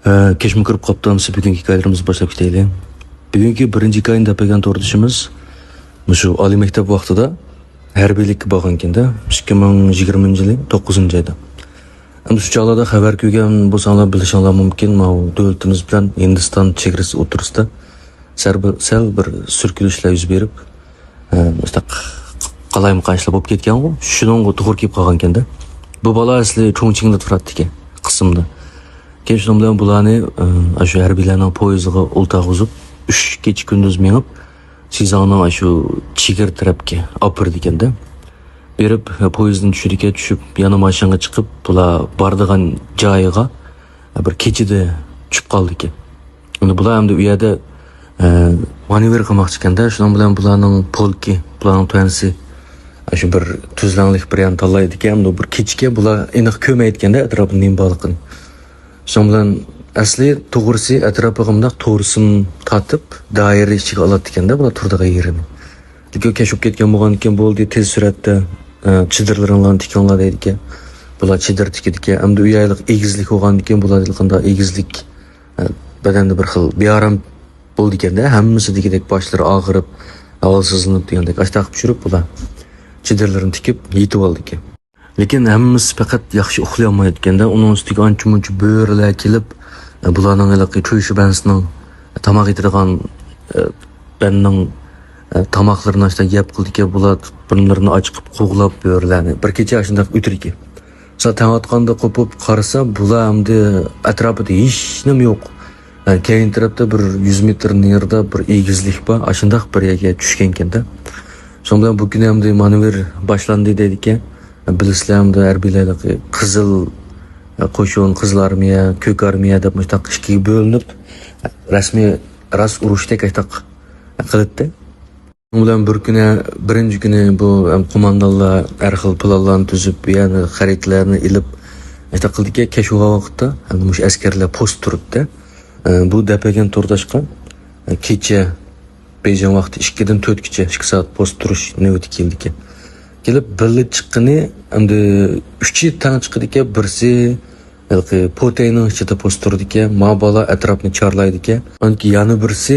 Kechmi kirib qoptamız bugungi hikoyalarimizni boshlab ketaylik. Bugungi birinchi hikoyani dapagan to'rdishimiz shu oliy maktab vaqtida harbiylikka borgan ekanda 2020-yil 9-oyda. Endi shu chog'larda xabar ko'rgan bo'lsanglar bilishinglar mumkin, davlatimiz bilan Hindiston chegarasi o'tirisida sal bir surkilishlar yuz berib, qalayim-qayshlar bo'lib ketgan u. Shuningga to'g'ri kelib qolgan ekanda. Bu bola asli Chongqingda turadi ekan, qismda. Keyin shuning bilan bularni shu harbiylarning poyezdiga o'ltag'izib 3 kecha kunduz minib, Sizonning shu chegara tarafga olib bordi ekanda. Berib poyezddan tushib, yana mashinaga chiqib, bular bordigan joyiga bir kechida tushib qoldi ekan. Endi bular ham u yerda manevr qilmoqchi ekanda, shuning bilan bularning polki, bularning tanasi shu bir tuzlanlik bir yan tanlaydi ekan, bir kechga bular aniq ko'mayotganda atrofini nim borligini. Shuning bilan asli to'g'risi atrofimda to'rsim tatib, doira ichiga oladi ekanda, bular turdigan yerini. Lekin kashf ketgan bo'lgan ekan, bo'ldi tez suratda chidirlaringlarni tikinglar deydi ekan. Bular chidir tikidi ekan. Endi u yerlik egizlik bo'lgan ekan, bularning qanday egizlik badanda bir xil bearam bo'ldi ekanda, hammasi degidek boshlari og'rib, holsizlanib degandek ashtaq tushirib bular chidirlarini tikib yetib oldi ekan. Lekin hammasi faqat yaxshi uxlay olmayotganda, uning ustiga ancha-muncha bo'rilar kelib, bularning cho'yishi bansining tomoq yetadigan banning tomoqlarini yeb qildi-ki, bular burunlarini ochib qo'g'lab bo'rilarni bir kecha shunday o'tirdi. Tong otganda qo'pib qarasa, bular hamda atrofida hech nima yo'q. Keyin tarafda bir 100 metr nerda bir egizlik bor, shunday bir yerga tushgan ekanda. Shundan bu kun hamda manevr boshlandi dedi-ki, bilisizlar harbiylar qizil qo'shin, qizil armiya, ko'k armiya deb mustaq ikkiga bo'linib, rasmiy ras urushdek aytaq qildi. Ular bir kuni, birinchi kuni bu qo'mondonlar har xil planlarni tuzib, ya'ni xaritlarni ilib aytaq qildiki, kashfa vaqtda mush askarlar post turibdi. Bu dapagan to'rdashqa kecha Beijing vaqti 2 dan 4 gacha 2 soat post turish navbati keldi ekan. Kelib birli chiqqani endi 3 tang chiqdi ekan, birsi potayning ichida post turdi ekan, bola atrofni chorlaydi ekan. Anki yana birsi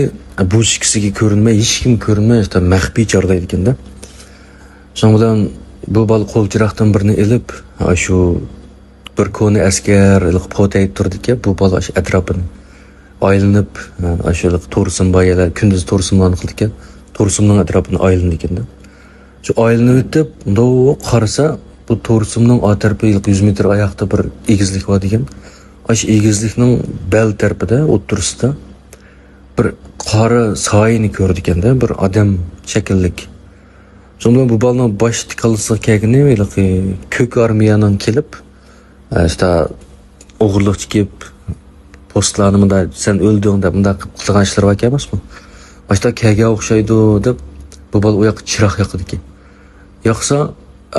bu ikkisiga ko'rinmay, hech kim ko'rinmay, maxfiy chorlaydi ekanda. Shuning bilan bu bola qo'lchiroqdan birini ilib, shu bir koni askar potay turdi ekan, bu bola atrofini aylanib, shu to'rsim boyalar kunduz to'rsimlarni qildi ekan, to'rsimning atrofini aylandi ekanda. Shu aylanib o'tib, unda qarasa, bu to'rsimning atrofiga 100 metr oyoqda bir egizlik bor degan. Shu egizlikning bel tarafida, o'ttirisida bir qora soyini ko'rdi ekanda, bir odam shakllik. Shundan bu bolaning bosh tiqilsa kelgani, ko'k armiyaning kelib, o'g'irlikchi kelib postlarni bunda sen o'lding deb bunda qilgan ishlar bor emasmi? Boshda kaga o'xshaydi deb bu bola u yoqqa chiroq yoqdi ekan. Yoqsa,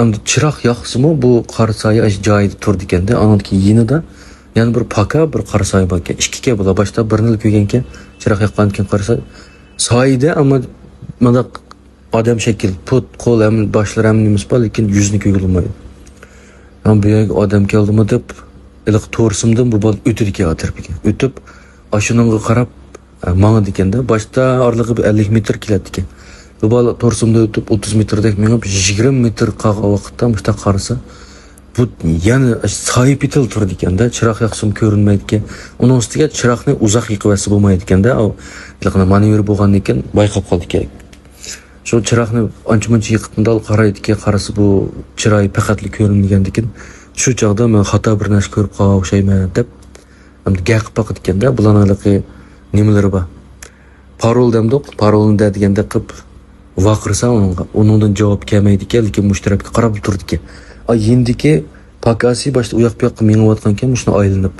endi chiroq yoqsimi bu qarasoya joyida turdi ekanda, aniki yinida yana bir paka bir qarasoya bor ekan. Ikkiga bular boshda birini ko'rgan ekan, chiroq yoqqan ekan qarasa, soyida ammo mana odam shakl, put, qo'l ham boshlar ham nima bor, lekin yuzni ko'rilmaydi. Ham bu yerga odam keldimi deb iliq to'rsimdan bu bola o'tdi ekan atrofiga. O'tib, ashuningga qarab mangdi ekanda, boshda orlig'i 50 metr keladi ekan. Bu bola to'rsimda o'tib 30 metrdek minib 20 metr qolgan vaqtda mushta qarasa, bu yana soyib etil turdi ekanda, chiroq yoqsim ko'rinmaydi ekan. Uning ustiga chiroqni uzoq yiqibasi bo'lmaydi ekanda, iliqna manevr bo'lgan ekan, bayqab qoldi ekan. Shu chiroqni ancha-muncha yiqitindal qaraydi-ki, qarasa bu chiroy faqatli ko'rinmagan ekan. Shu chog'da men xato bir narsa ko'rib qolgan o'xshayman deb, endi gaqib boqdi ekanda, bularning nimalari bor. Parol demdiq, parolni deganda qilib vaqirsa uningdan javob kelmaydi ekan, lekin mushtarabga qarab turdi ekan. Yendiki pakasi boshda u yoq-bu yoqqa mengayotgan ekan, shuni aylanib.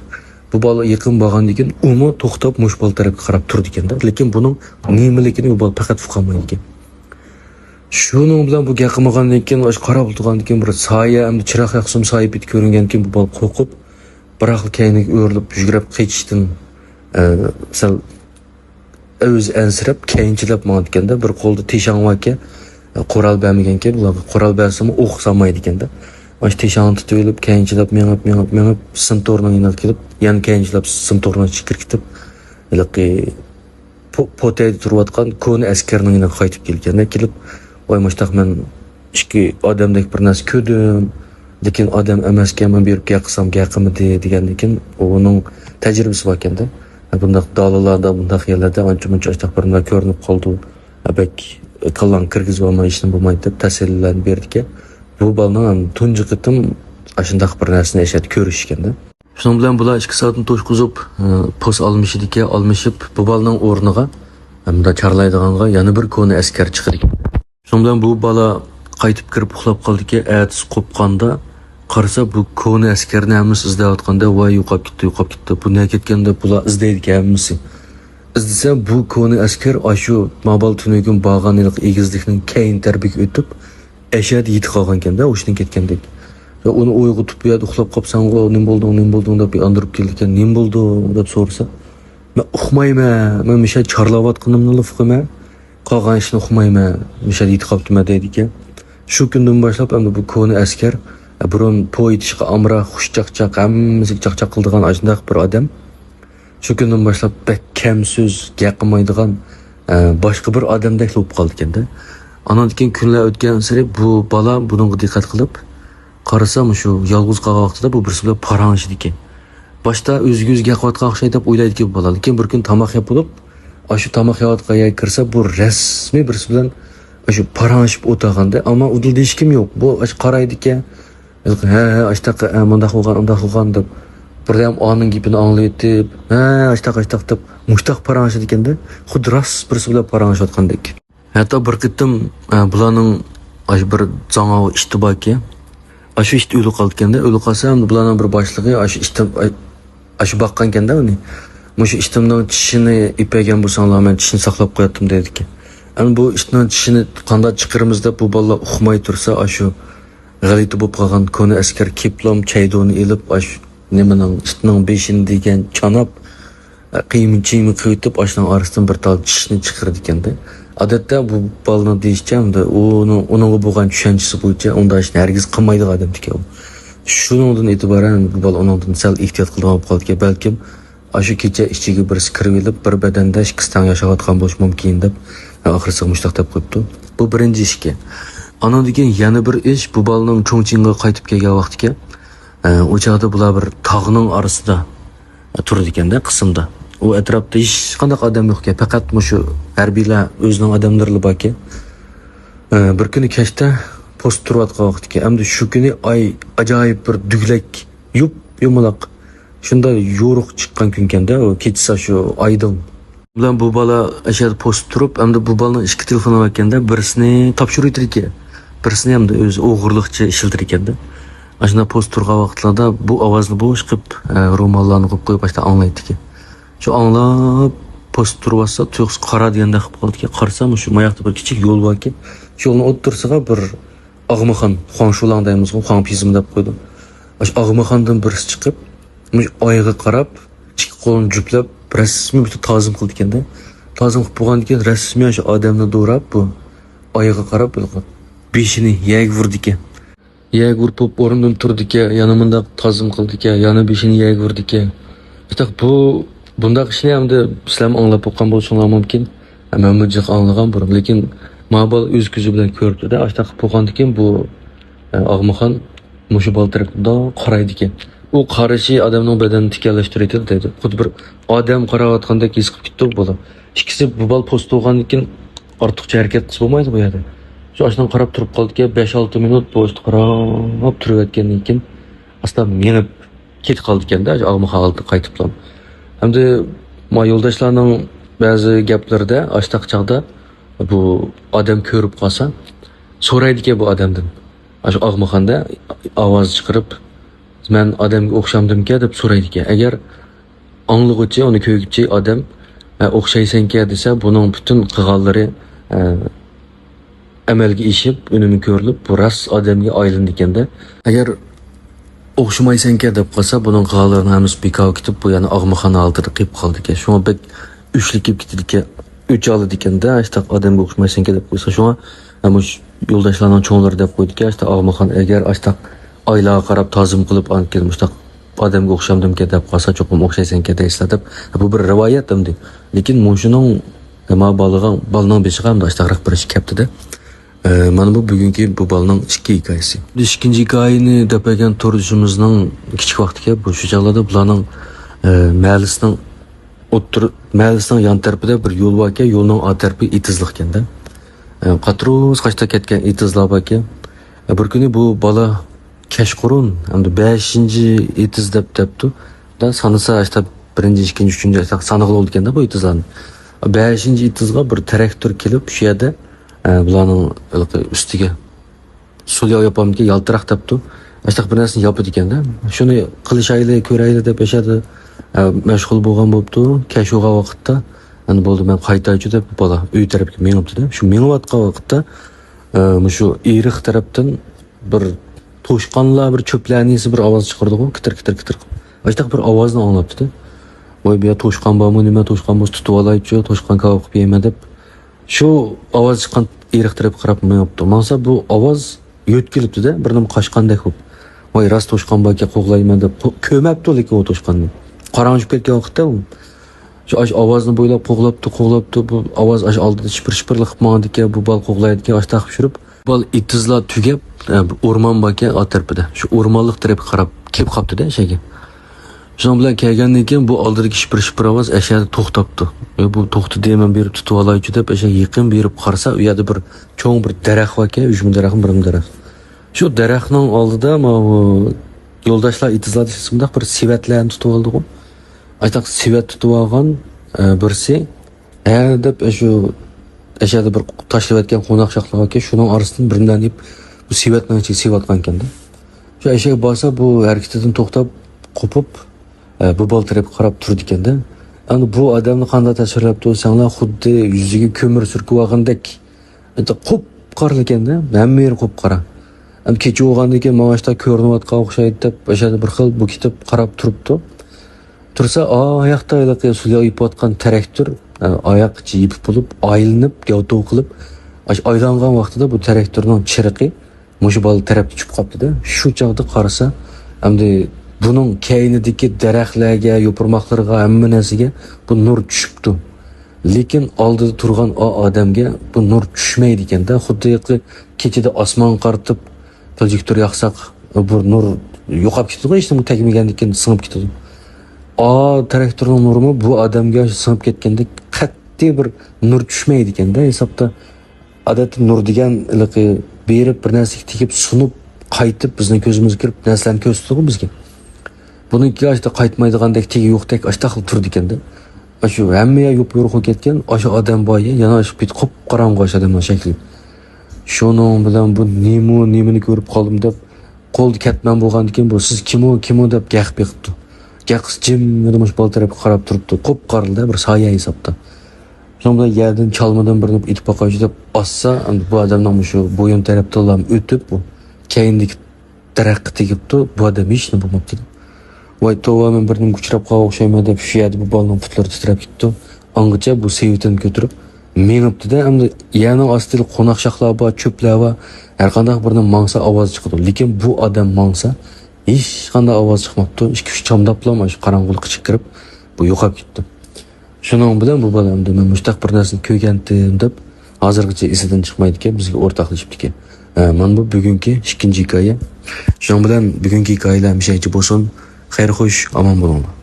Bu bola yaqin bo'lgandan keyin umi to'xtab mush bola tarafga qarab turdi ekanda, lekin buning nimaligini bu bola faqat uqolmaydi ekan. Shuning bilan bu gaqilmagandan keyin, qarab turgandan keyin bir soya, hamda chiroq yoqsim soyib etib ko'ringan keyin bu bola qo'rqib, biroq keyiniga o'rilib, yugurib qechishdan sal o'zi ansirab keyinchilab manganda, bir qo'lda teshang ekan, qo'ral bermagan ekan, ularga qo'ral bersami o'q solmaydi ekanda. Aş teşağın tutup keyinchilab mengib sim to'rniga yo'nalib kelib, yana keyinchilab sim to'rniga chiqib ketib, ilaqi potayda turayotgan ko'ni askarning yana qaytib kelganda kelib, voy mashtaq men ikki odamdek bir narsa ko'rdim, lekin odam emaskan, men berib qilsam qilmidi degandan keyin uning tajribasi bor ekanda. Bundaq dalalarda, bundaq yerlarda ancha-muncha ashtaq bir narsa ko'rinib qoldi. Abak kallan kirgizib olmayishni bo'lmaydi deb tasallilarni berdi. Bu balning tunji qitim ashundaq bir narsani yashab ko'rishganda. Shuning bilan bular 2 soatni to'shqizib, post almashib, bu balning o'rniga hamda charlaydiganga yana bir ko'ni askar chiqdi. Shuning bilan bu bala qaytib kirib uxlab qoldiki, aytis qo'pqanda qarasa bu ko'ni askarni hammasi izlayotganda, voy yo'qolib ketdi. Bu nega ketganda bular izlaydi hammasi. İzdese bu ko'ni askar ashu mabal tunugun bağgan egizlikning keyin tarbiyaga o'tib, ashad yetib qolgan ekanda, o'shdan ketgandek. Va uni uyg'otib berdi, uxlab qolsang, "Nim bo'ldi" deb andirib keldi ekan. "Nim bo'ldi?" deb so'rasa, "Men uxmayman. Men misha charlayotganimni uxmayma. Qolgan ishni uxmayman. Misha yetib qolibman" dedi ekan. Shu kundan boshlab endi bu ko'ni askar burun poyitishga amra xushchaqchaq, hammasiga chaqchaq qildigan ajnaq bir odam. Shu kundan boshlab kam so'z gapirmaydigan boshqa bir odamdek bo'lib qoldi ekanda. Andan keyin kunlar o'tgan sari bu bola bunga diqqat qilib qarasam shu yolg'iz qolgan vaqtida bu birisi bilan paranglashdi ekan. Boshda o'zga-o'zi gapirayotgan o'xshaydi deb o'ylaydi bu bola, lekin bir kun tomoq yeb bo'lib, shu tomoq yeyotgan yerga kirsa bu rasmiy birisi bilan shu paranglashib o'tirganda, ammo udil deyish kim yo'q. Bu qaraydi ekan. Ashtaqa mundaq bo'lgan deb Buradayam onun gibini anlayıp, açtaq deb mushtaq paranglashadi ekanda, xuddi rost birisi bilan paranglashayotgandek. Hatto bir qitim bularning bir жаңа ishti borki, shu ishda o'lib qoldi ekanda, o'lib qolsam bularning bir boshlig'i shu boqqan ekanda uni. Mushu ishtimning tishini ipagan bo'lsanglar, men tishini saqlab qo'yatdim dedi ekan. Ana bu ishning tishini qanday chiqiramiz deb bu bolalar uxmay tursa, shu g'alati bo'lib qolgan ko'ni askar keplom chaydoni elib, nimaning ishning beshini degan chanab qiymi qo'yib oshning orasidan bir tal tishni chiqirdi ekanda. Odatda bu balni deyishcha, uning bo'lgan tushunchasi bo'yicha unda ishni hargiz qilmaydigan odam ekan. Shuningdan e'tiboran bu bal uningdan sal ehtiyot qilib qoldi, balkim shu kecha ichiga bir kirib elib, bir badanda ikkisidan yashayotgan bo'lish mumkin deb oxirisi mushtaq deb qo'yibdi. Bu birinchi ishga. Andan keyin yana bir ish, bu balning Chongqingga qaytib kelgan vaqtiga o chaqda bular bir tog'ning orasida turdi ekanda, qismda. U atrofda hech qanday odam yo'q ekan, faqat mushu harbiylar o'zining odamlari bor ekan. Bir kuni kechda post turayotgan vaqtga, hamda shu kuni oy ajoyib bir duglak yumaloq shunda yo'ruq chiqqan kun ekanda, u kechsa shu oydin bilan bu bola ashar post turib, hamda bu bolaning ikki telefoni bor ekanda, birisini topshirib ekan, birisini hamda o'zi o'g'irlikcha ishiltir ekanda. Ashuna post turgan vaqtlarda bu ovozni bo'sh qilib, ro'mollarni qo'yib qo'yib başta anglaydi ekan. Shu anglab post turibsa, to'g'ris qara deganda qilib qoldi ekan. Qarsam shu moyoqda bir kichik yo'l bor ekan. Shu yo'lni o'ttirsiga bir Og'maxon, Xuangshulang deymiz, Xuangpizm deb qo'ydim. Shu Og'maxondan birisi chiqib, oyga qarab, ikki qo'lini juplab, rasmiy bitta ta'zim qildi ekanda. Ta'zim qilib bo'lgandan keyin rasmiy shu odamni do'rab, bu oyga qarab, beshini yeg vurdi ekan. Yeg urib o'rnidan turdi ekan, yana bundaq ta'zim qildi ekan, yana beshini yeg vurdi ekan. Biroq bu bundaq ishni hamda sizlar anglab o'qgan bo'lsangiz mumkin. Men mujaq anglagan bo'rim, lekin mabal o'z ko'zi bilan ko'rdi-da, ashta qilib bo'lgandan keyin bu Og'maxon mushu baltirqda qaraydi ekan. U qarashi odamning badanini tikanlashtiradi dedi. Xuddi bir odam qarayotgandek his qilib ketdi bola. Ikkisi bu bal post bo'lgandan keyin ortiqcha harakat qilib bo'lmaydi bu yerda. Shu ashdan qarab turib qoldi-ki, 5-6 minut post qarab turayotgandan keyin asla menib ketib qoldi ekanda, Og'maxon oldi qaytib qoldi. Hamda ma yo'ldoshlarning ba'zi gaplarida ashtaq chaqda bu odam ko'rib qolsa, so'raydi-ki bu odamdan. Shu Og'maxonda ovoz chiqarib, "Men odamga o'xshamdim-ki" deb so'raydi-ki. Agar anglag'uchi, uni ko'rguchi odam o'xshaysan-ki desa, buning butun qilganlari amalga ishib, unumi ko'rilib, bu rost odamga aylandi ekanda. Agar o'xshamaysan-ki deb qolsa, buning qilganlarini hammasi bekor ketib, bu yana Og'maxon oldida qilib qoldi ekan. Shunga bek uchlikib ketdi, o'ch oldi ekanda, ashtaq odamga o'xshamaysan-ki deb qo'ysa, shunga yo'ldoshlarning cho'nglari deb qo'ydi-ki, ashtaq Og'maxon agar ashtaq oylarga qarab tozim qilib ankel mustaq odamga o'xshamdimki deb qolsa cho'qim o'xshaysanki deysizlar deb bu bir rivoyat endi lekin mushuning nima bolaning beshiga ham dashtaqroq bir ish kelibdi-da. Mana bu bugungi bu bolaning ikki hikoyasi. Ikkinchi hikoyani deb ekan turishimizning kichik vaqtiga bu shu chog'larda bularning mahallasining yon tarafida bir yo'l bor ekan, yo'lning o tarafi itizliq ekanda. Qatrus qashta ketgan itizlar bor ekan. Bir kuni bu bola kashqurun hamda 5-itiz deb debdi. Da sanasa işte 1-chi, 2-chi, 3-chi sanıqlı oldu ekanda bu itizlarni. 5-chi itizga bir traktor kelib shu yerda bularning ustiga sulyo yapamga yaltiraq debdi. Ashta bir narsani yopadi ekanda. Shuni qilishayli, ko'rayli deb yashadi. Mashg'ul bo'lgan bo'pti. Kashuga vaqtda ana bo'ldi men qaytaychi deb bola uy tarafga mengibdi-da. Shu mengayotgan vaqtda shu iriq tarafdan bir to'shqonlar bir cho'plarnisi bir ovoz chiqardi-ku, kitir. Ashta bir ovozni anglabdi-da. Voy bu to'shqon bormi, nima to'shqon bo'lsa tutib olaychi, to'shqon kavob qilib yeyman deb. Shu ovoz chiqqan iriq tarafga qarab mengibdi. Mensa bu ovoz yo'tkilibdi-da, bir nim qochqandek bo'lib. Voy rost to'shqon borga qo'g'layman deb ko'mabdi lekin u to'shqonni. Qorong'ib ketgan vaqtda u shu ovozni bo'ylab qo'g'labdi. Bu ovoz oldida shipirlik qilib mangdiki, bu bal qo'g'layotgan ashta qilib shurib, bal itizlar tugab o'rmon borga atrofida. Shu o'rmonlik tarafga qarab kelib qopdi-da shaga. Shun bilan kelgandan keyin bu oldidagi shipir ovoz ashada to'xtabdi. Bu to'xta deyman berib tutib olaychi deb asha yaqin berib qarasa, u yerda bir cho'ng bir daraxt bor ekan, 3 daraxtmi, 1 daraxt. Shu daraxtning oldida yo'ldoshlar itizlar shunday bir sivatlarni tutib oldi-ku. Aytaq sivat tutib olgan birsi deb shu ashada bir tashlayotgan qo'noq shaqlar ekan, shuning orasidan biridan deb bu sivatni sivatgan ekanda. Shu ashaga borsa bu harakatidan to'xtab qopib bu bol tarafga qarab turdi ekanda. Ana bu odamni qanday tasvirlab tursanlar, xuddi yuziga ko'mir surkib olgandek qop qora ekanda, hamma yer qop qora. Kecha o'g'andan keyin mavashda ko'rinayotgan o'xshaydi deb ashada bir xil bu kitib qarab turibdi. Tursa oyoqda suya yipotgan traktor oyoq ichi yipib bo'lib, aylanib, gavto qilib, aylangan vaqtida bu traktorning chiriqi mushu bola tarafga tushib qoldi-da. Shu chog'da qarasa, hamda buning keynidagi daraxtlarga, yo'pirmoqlarga, hamma narsaga bu nur tushibdi. Lekin oldida turgan odamga bu nur tushmaydi ekanda. Xuddi kechada osmon qaritib projektor yoqsaq, bu nur yo'qolib ketadi, hech nima tegmagandan keyin singib ketadi. Traktorning nurimi bu odamga singib ketganda qat'iy bir nur tushmaydi ekanda. Hisobda odatda nur degan berib bir narsaga tegib sunib qaytib bizning ko'zimizga kirib narsalarni ko'rsatadi bizga. Buniki ashta qaytmaydigandek tegi yo'qdek ashta xil turdi ekanda. Shu hammaga yo'q ketgan o'sha odam boyi yana shu bit qop qorong'u o'sha odamning shakli. Shuning bilan bu nimani ko'rib qoldim deb qo'lni katman bo'lgandan keyin bu siz kim deb gaq beqibdi. Gaqis jim nima bol tarafga qarab turibdi. Qop qorildi bir soya hisobda. Shuning bilan yerdan chalmadan birini itib boqaychi deb ossa, bu odamning shu bo'yin tarafdan o'tib bu keyindagi daraxtga tegibdi. Bu odam hech nima bo'lmabdi. Voy to'g'ri bir nim kuchrab qolib o'xshayman deb shu yerda bu bolaning putlari titrab ketdi. Angacha bu sevitini ko'tarib mengibdi-da, hamda yana ostida qo'noq shaqlar bor, cho'plar bor. Har qanday birning mangsa ovoz chiqadi. Lekin bu odam mangsa hech qanday ovoz chiqmabdi. 2-3 chamdaplab shu qorong'ulik ichiga kirib bu yo'qolib ketdi. Shuning bilan bu bolamda men mushtaq bir narsani ko'rgandim deb hozirgacha esidan chiqmaydi ekan, bizga o'rtoqlashibdi ekan. Mana bu bugungi ikkinchi hikoya. Shuning bilan bugungi hikoyalar mishachi bo'lsin. Xayr xo'sh, omon bo'linglar.